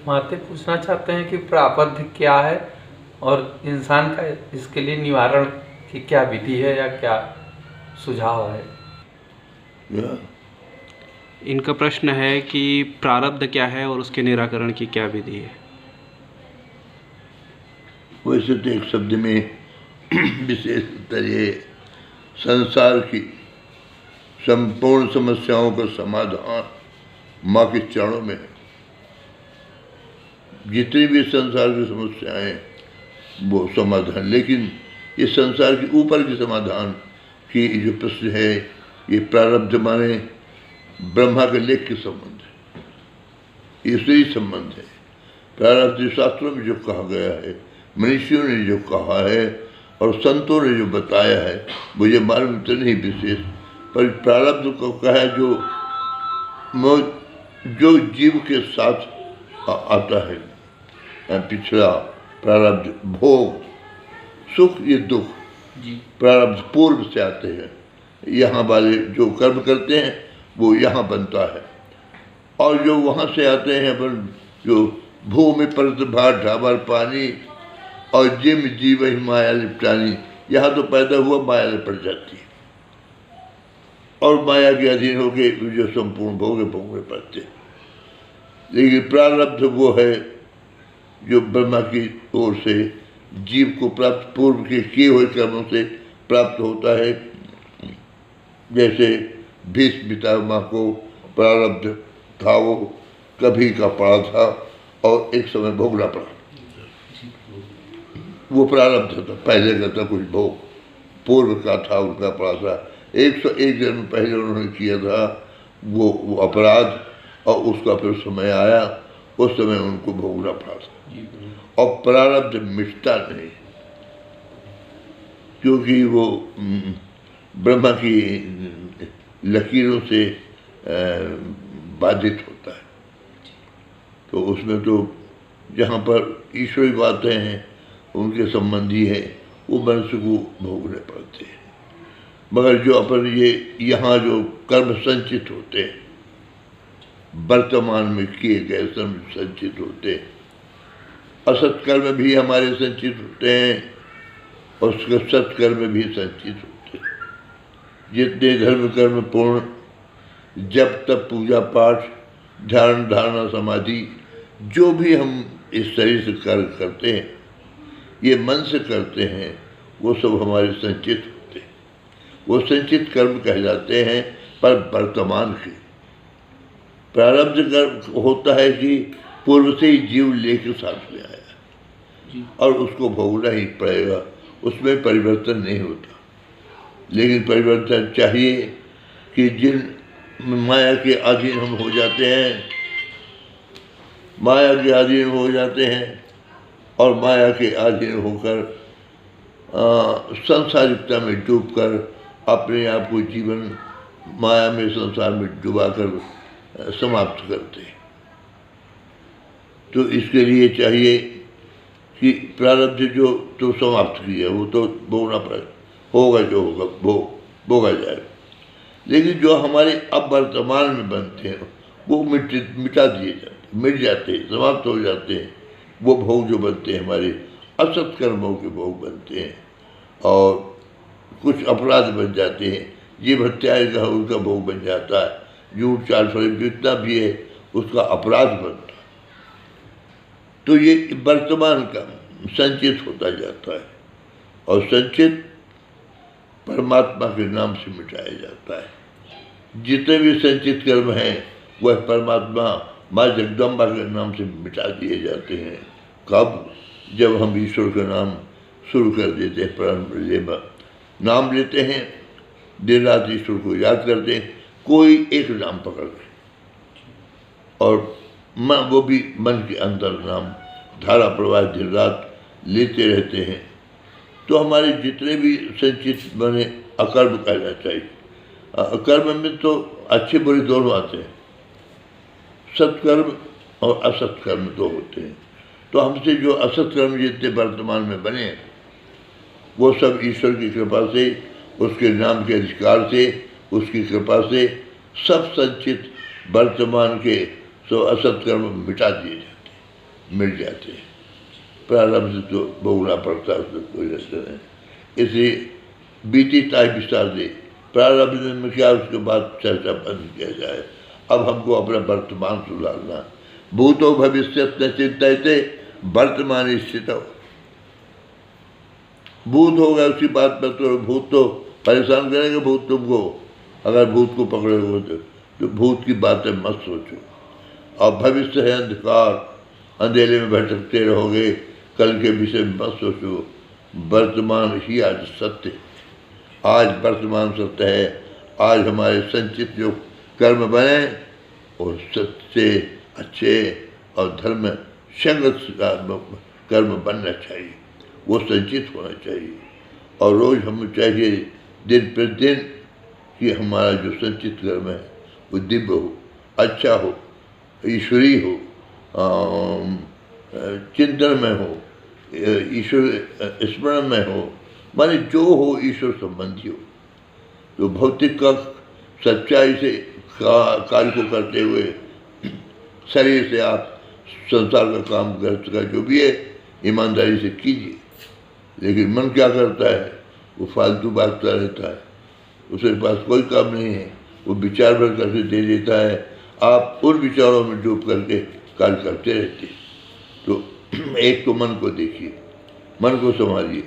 माते पूछना चाहते हैं कि प्रारब्ध क्या है और इंसान का इसके लिए निवारण की क्या विधि है या क्या सुझाव है। इनका प्रश्न है कि प्रारब्ध क्या है और उसके निराकरण की क्या विधि है। वैसे तो एक शब्द में विशेषतर ये संसार की संपूर्ण समस्याओं का समाधान माँ के चरणों में है। जितनी भी संसार की समस्याएं वो समाधान, लेकिन इस संसार के ऊपर के समाधान की जो प्रश्न है ये प्रारब्ध माने ब्रह्मा के लेख के संबंध है, इससे ही संबंध है। प्रारब्ध शास्त्रों में जो कहा गया है, मनुष्यों ने जो कहा है और संतों ने जो बताया है, मुझे मालूम तो नहीं विशेष, पर प्रारब्ध को कहा जो जीव के साथ आता है। पिछला प्रारब्ध भोग सुख ये दुख प्रारब्ध पूर्व से आते हैं। यहाँ वाले जो कर्म करते हैं वो यहाँ बनता है, और जो वहाँ से आते हैं अपन जो भूमि परत भार ढाबर पानी और जिम जीव ही माया लिपटानी, यहाँ तो पैदा हुआ माया लिपट जाती है और माया के अधीन होके जो संपूर्ण भोगने पड़ते हैं। लेकिन प्रारब्ध वो है जो ब्रह्मा की ओर से जीव को प्राप्त पूर्व के किए हुए कर्मों से प्राप्त होता है। जैसे भीष्म पितामह को प्रारब्ध था, वो कभी का पड़ा था और एक समय भोगना पड़ा, वो प्रारब्ध था। पहले का था कुछ भोग, पूर्व का था उनका पड़ा था, 101 जन्म पहले उन्होंने किया था वो अपराध, और उसका फिर समय आया, उस समय उनको भोगना पड़ा था। और प्रारब्ध मिटता नहीं, क्योंकि वो ब्रह्मा की लकीरों से बाधित होता है। तो उसमें तो जहाँ पर ईश्वरी बातें हैं उनके संबंधी हैं, वो मनुष्य को भोगने पड़ते हैं। मगर जो अपन ये यहाँ जो कर्म संचित होते हैं, वर्तमान में किए गए संचित होते हैं, असत कर्म भी हमारे संचित होते हैं और उसके सत्कर्म भी संचित होते हैं। जितने धर्म कर्म पूर्ण जब तब पूजा पाठ ध्यान धारणा समाधि जो भी हम इस शरीर से कर्म करते हैं, ये मन से करते हैं, वो सब हमारे संचित होते हैं। वो संचित कर्म कहलाते हैं। पर वर्तमान के प्रारब्ध कर्म होता है कि पूर्व से ही जीव लेकर साथ में आया और उसको भोगना ही पड़ेगा, उसमें परिवर्तन नहीं होता। लेकिन परिवर्तन चाहिए कि जिन माया के अधीन हम हो जाते हैं, माया के अधीन हो जाते हैं और माया के अधीन होकर संसारिकता में डूबकर अपने आप को जीवन माया में संसार में डुबाकर समाप्त करते हैं। तो इसके लिए चाहिए कि प्रारब्ध जो तो समाप्त किया वो तो भोगना पड़ेगा, होगा जो होगा भोगा जाएगा। लेकिन जो हमारे अब वर्तमान में बनते हैं वो मिटा दिए जाते, मिट जाते हैं, समाप्त हो जाते हैं। वो भोग जो बनते हैं हमारे असत कर्मों के भोग बनते हैं और कुछ अपराध बन जाते हैं। जीव हत्या का उनका भोग बन जाता है, झूठ चाल फरेब जितना भी है उसका अपराध बनता है। तो ये वर्तमान का संचित होता जाता है और संचित परमात्मा के नाम से मिटाया जाता है। जितने भी संचित कर्म हैं वह परमात्मा माँ जगदम्बा के नाम से मिटा दिए जाते हैं। कब? जब हम ईश्वर का नाम शुरू कर देते हैं, प्रारंभ नाम लेते हैं, दिन रात ईश्वर को याद करते हैं, कोई एक नाम पकड़ ले और वो भी मन के अंदर नाम धारा प्रवाह दिन रात लेते रहते हैं। तो हमारे जितने भी संचित बने अकर्म कहना चाहिए। अकर्म में तो अच्छे बुरे दोनों आते हैं, सत्कर्म और असत्कर्म दो होते हैं। तो हमसे जो असत्कर्म जितने वर्तमान में बने वो सब ईश्वर की कृपा से, उसके नाम के अधिकार से, उसकी कृपा से सब संचित वर्तमान के सो असत्कर्म मिटा दिए जाते हैं। मिल जाते हैं। प्रारब्ध तो भोगना पड़ता है, उसमें कोई रास्ता नहीं। इसलिए बीती ताई विस्तार दे, प्रारब्ध में क्या उसके बाद चर्चा बंद किया जाए। अब हमको अपना वर्तमान सुधारना। भूतो भविष्य न चिंतयते वर्तमान स्थित हो। भूत होगा उसी बात पर, तो भूत तो परेशान करेंगे भूत तुमको। अगर भूत को पकड़ोगे तो भूत की बातें मत सोचो। और भविष्य है अंधकार, अंधेरे में भटकते रहोगे, कल के विषय में मत सोचो। वर्तमान ही आज सत्य, आज वर्तमान सत्य है। आज हमारे संचित जो कर्म बने और सच्चे अच्छे और धर्म संगत कर्म बनना चाहिए, वो संचित होना चाहिए। और रोज़ हमें चाहिए दिन प्रतिदिन कि हमारा जो संचित कर्म है वो दिव्य हो, अच्छा हो, ईश्वरी हो, चिंतन में हो, ईश्वर स्मरण में हो, माने जो हो ईश्वर संबंधी हो। तो भौतिक का सच्चाई से कार्य को करते हुए शरीर से आप संसार का काम घर का जो भी है ईमानदारी से कीजिए। लेकिन मन क्या करता है, वो फालतू बातता रहता है, उसके पास कोई काम नहीं है, वो विचार भर करके दे देता है। आप उन विचारों में डूब करके कार्य करते रहते हैं। तो एक तो मन को देखिए, मन को संभालिए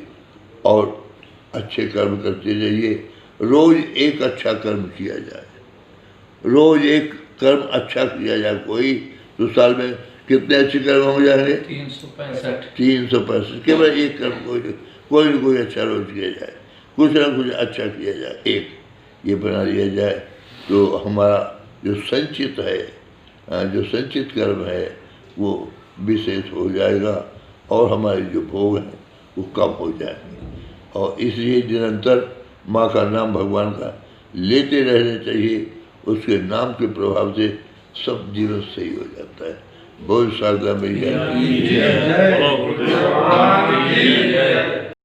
और अच्छे कर्म करते जाइए। रोज़ एक अच्छा कर्म किया जाए, रोज़ एक कर्म अच्छा किया जाए कोई, तो साल में कितने अच्छे कर्म हो जाएंगे? 365। केवल एक कर्म कोई अच्छा रोज किया जाए, कुछ ना कुछ अच्छा किया जाए, एक ये बना लिया जाए, तो हमारा जो संचित है, जो संचित कर्म है वो विशेष हो जाएगा और हमारे जो भोग हैं वो कम हो जाएंगे। और इसलिए निरंतर माँ का नाम भगवान का लेते रहना चाहिए। उसके नाम के प्रभाव से सब जीवन सही हो जाता है। बहुत शारदा मैया।